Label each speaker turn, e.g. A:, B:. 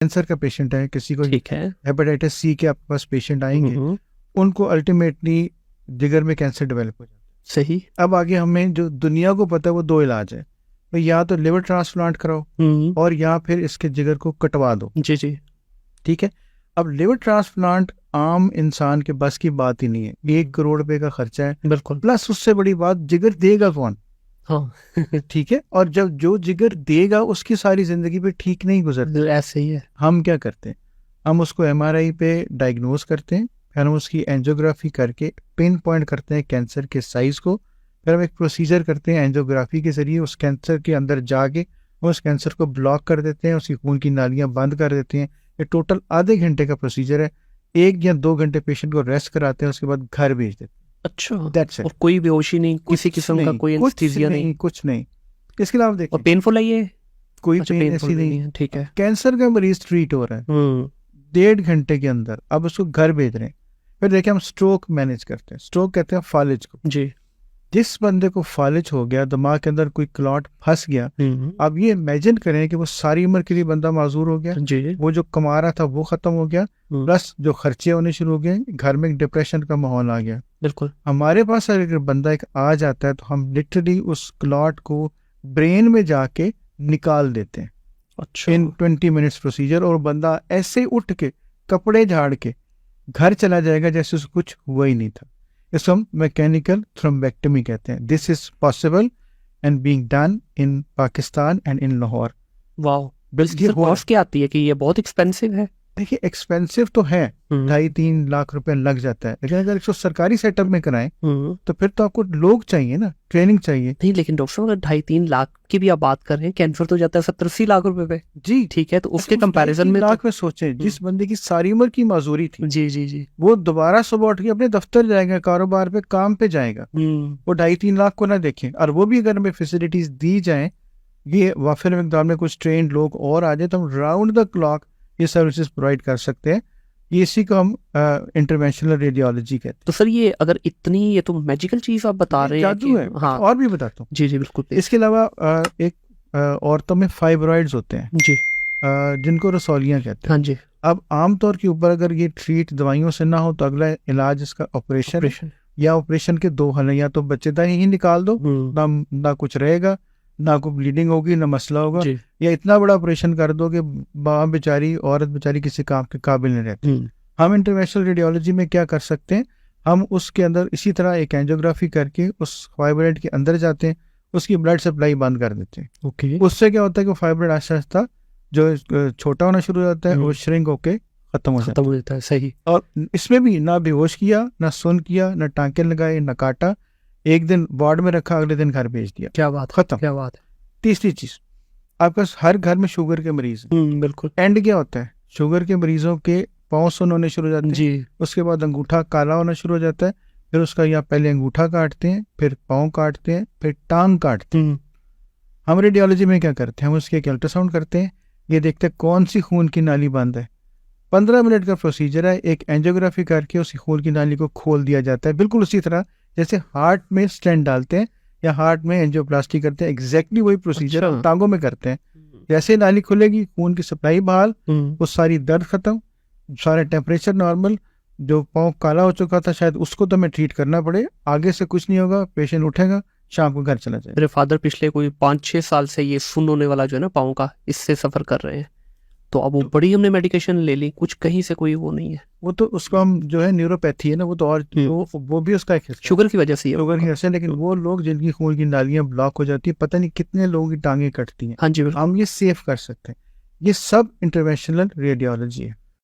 A: Cancer का patient है, किसी को
B: ठीक है।
A: हेपेटाइटिस सी के आपके पास पेशेंट आएंगे, उनको अल्टीमेटली जिगर में कैंसर डेवलप हो जाता है।
B: सही।
A: अब आगे हमें जो दुनिया को पता है वो 2 इलाज है, भाई या तो लिवर ट्रांसप्लांट कराओ और या फिर इसके जिगर को कटवा दो।
B: जी जी।
A: ठीक है। अब लिवर ट्रांसप्लांट आम इंसान के बस की बात ही नहीं है, 1 करोड़ रुपए का खर्चा है,
B: बिल्कुल।
A: प्लस उससे बड़ी बात जिगर देगा कौन?
B: हाँ
A: ठीक है। और जब जो जिगर देगा उसकी सारी जिंदगी पे ठीक नहीं गुजरती।
B: ऐसे ही है।
A: हम क्या करते हैं, हम उसको एमआरआई पे डायग्नोज करते हैं, फिर हम उसकी एंजियोग्राफी करके पिन पॉइंट करते हैं कैंसर के साइज को, फिर हम एक प्रोसीजर करते हैं एंजियोग्राफी के जरिए उस कैंसर के अंदर जाके उस कैंसर को ब्लॉक कर देते हैं, उसकी खून की नालियां बंद कर देते हैं। ये टोटल आधे घंटे का प्रोसीजर है। 1 या 2 घंटे पेशेंट को रेस्ट कराते हैं, उसके बाद घर भेज देते हैं।
B: अच्छा।
A: That's it.
B: और कोई बेहोशी नहीं, किसी किस्म का कोई एनेस्थीसिया नहीं?
A: कुछ नहीं। इसके अलावा
B: और
A: देखिए
B: पेनफुल है ये?
A: कोई
B: अच्छा,
A: पेन
B: पेनफुल
A: ऐसी
B: भी
A: नहीं।
B: है। ठीक है।
A: कैंसर का मरीज ट्रीट हो रहा है 1.5 घंटे के अंदर, अब उसको घर भेज रहे हैं। फिर देखिए हम स्ट्रोक मैनेज करते हैं। स्ट्रोक कहते हैं फालिज को।
B: जी।
A: जिस बंदे को फालिज हो गया, दिमाग के अंदर कोई क्लॉट फंस गया, अब ये इमेजिन करें कि वो सारी उम्र के लिए बंदा माजूर हो गया,
B: जी।
A: वो जो कमा रहा था वो खत्म हो गया, प्लस जो खर्चे होने शुरू हो गए, घर में एक डिप्रेशन का माहौल आ गया।
B: बिल्कुल।
A: हमारे पास अगर बंदा एक आ जाता है तो हम लिटरली उस क्लॉट को ब्रेन में जाके निकाल देते हैं।
B: अच्छा।
A: इन 20 मिनट्स प्रोसीजर, और बंदा ऐसे उठ के कपड़े झाड़ के घर चला जाएगा जैसे उसको कुछ हुआ ही नहीं था। इसको हम मैकेनिकल थ्रोम्बेक्टमी कहते हैं। This is possible and being done in Pakistan and in Lahore.
B: Wow. बिल्कुल। कॉस्ट क्या आती है कि ये बहुत एक्सपेंसिव है?
A: देखिए एक्सपेंसिव तो है, 2.5-3 लाख रुपए लग जाता है, लेकिन अगर इसको सरकारी सेटअप में कराएं तो फिर तो आपको लोग चाहिए ना, ट्रेनिंग चाहिए।
B: नहीं, लेकिन डॉक्टर साहब अगर 2.5-3 लाख की भी आप बात कर रहे हैं, कैंसर तो जाता है 70-80 लाख रुपए पे।
A: जी
B: ठीक है, तो उसके कंपैरिजन में
A: लाख में सोचें, जिस बंदे की सारी उम्र की माजूरी थी,
B: जी जी जी,
A: वो दोबारा सुबह उठ के अपने दफ्तर जाएगा, कारोबार पे काम पे जाएगा, वो 2.5-3 लाख को ना देखें। और वो भी अगर हमें फैसिलिटीज दी जाए, ये वाफिर मिकदार में कुछ ट्रेंड लोग और आ जाए, तो हम राउंड द क्लॉक ये सर्विसेज प्रोवाइड कर सकते हैं। इसी को हम इंटरवेंशनल रेडियोलॉजी कहते हैं।
B: तो सर ये अगर इतनी, ये तो मैजिकल चीज आप बता रहे हैं
A: जादू है।
B: हाँ,
A: और भी बताता हूँ।
B: जी जी बिल्कुल।
A: इसके अलावा एक औरतों में फाइब्रॉइड्स होते हैं
B: जी,
A: जिनको रसौलियाँ कहते हैं।
B: हाँ जी।
A: अब आमतौर के ऊपर अगर ये ट्रीट दवाइयों से ना हो तो अगला इलाज इसका ऑपरेशन, या ऑपरेशन के 2 हल, या तो बच्चेदानी ही निकाल दो, ना कुछ रहेगा, ना कोई ब्लीडिंग होगी, ना मसला होगा, या इतना बड़ा ऑपरेशन कर दो कि माँ बेचारी, औरत बेचारी किसी काम के काबिल नहीं रहती। हम इंटरवेंशनल रेडियोलॉजी में क्या कर सकते हैं, हम उसके अंदर इसी तरह एक एंजियोग्राफी करके उस फाइब्रॉइड के अंदर जाते हैं, उसकी ब्लड सप्लाई बंद कर देते हैं।
B: ओके।
A: उससे क्या होता है कि फाइब्रॉइड आहिस्ता आहिस्ता जो छोटा होना शुरू हो जाता है वो श्रिंक होके खत्म हो जाता
B: है। सही।
A: और इसमें भी ना बेहोश किया, ना सुन किया, ना टांके लगाए, ना काटा, एक दिन वार्ड में रखा, अगले दिन घर भेज दिया।
B: क्या बात,
A: खत्म।
B: क्या बात है।
A: तीसरी चीज, आपका हर घर में शुगर के मरीज हैं।
B: बिल्कुल।
A: एंड क्या होता है, शुगर के मरीजों के पाँव सुन होने शुरू हो जाते हैं
B: जी।
A: उसके बाद अंगूठा काला होना शुरू हो जाता है, फिर उसका या पहले अंगूठा काटते हैं, फिर पाँव काटते हैं, फिर टांग काटते हैं। हम रेडियोलॉजी में क्या करते हैं, हम उसके एक अल्ट्रासाउंड करते हैं, ये देखते हैं कौन सी खून की नाली बंद है। 15 मिनट का प्रोसीजर है, एक एंजियोग्राफी करके उसी खून की नाली को खोल दिया जाता है, बिल्कुल उसी तरह जैसे हार्ट में स्टेंट डालते हैं या हार्ट में एंजियोप्लास्टी करते हैं, एग्जैक्टली वही प्रोसीजर हम टांगों में करते हैं। जैसे नाली खुलेगी, खून की सप्लाई बहाल, वो सारी दर्द खत्म, सारे टेम्परेचर नॉर्मल, जो पाँव काला हो चुका था शायद उसको तो हमें ट्रीट करना पड़े, आगे से कुछ नहीं होगा, पेशेंट उठेगा, शाम को घर चला जाए।
B: मेरे फादर पिछले कोई 5-6 साल से ये सुन होने वाला जो है ना पाँव का, इससे सफर कर रहे हैं, तो अब वो बड़ी हमने मेडिकेशन ले ली, कुछ कहीं से कोई वो नहीं है।
A: वो तो उसको हम जो है न्यूरोपैथी है ना, वो तो और वो भी उसका एक
B: शुगर की वजह से ही है।
A: शुगर की वजह से, लेकिन वो लोग जिनकी खून की नालियां ब्लॉक हो जाती है, पता नहीं कितने लोगों की टांगे कटती हैं।
B: हाँ जी,
A: हम ये सेफ कर सकते हैं। ये सब इंटरवेंशनल रेडियोलॉजी है।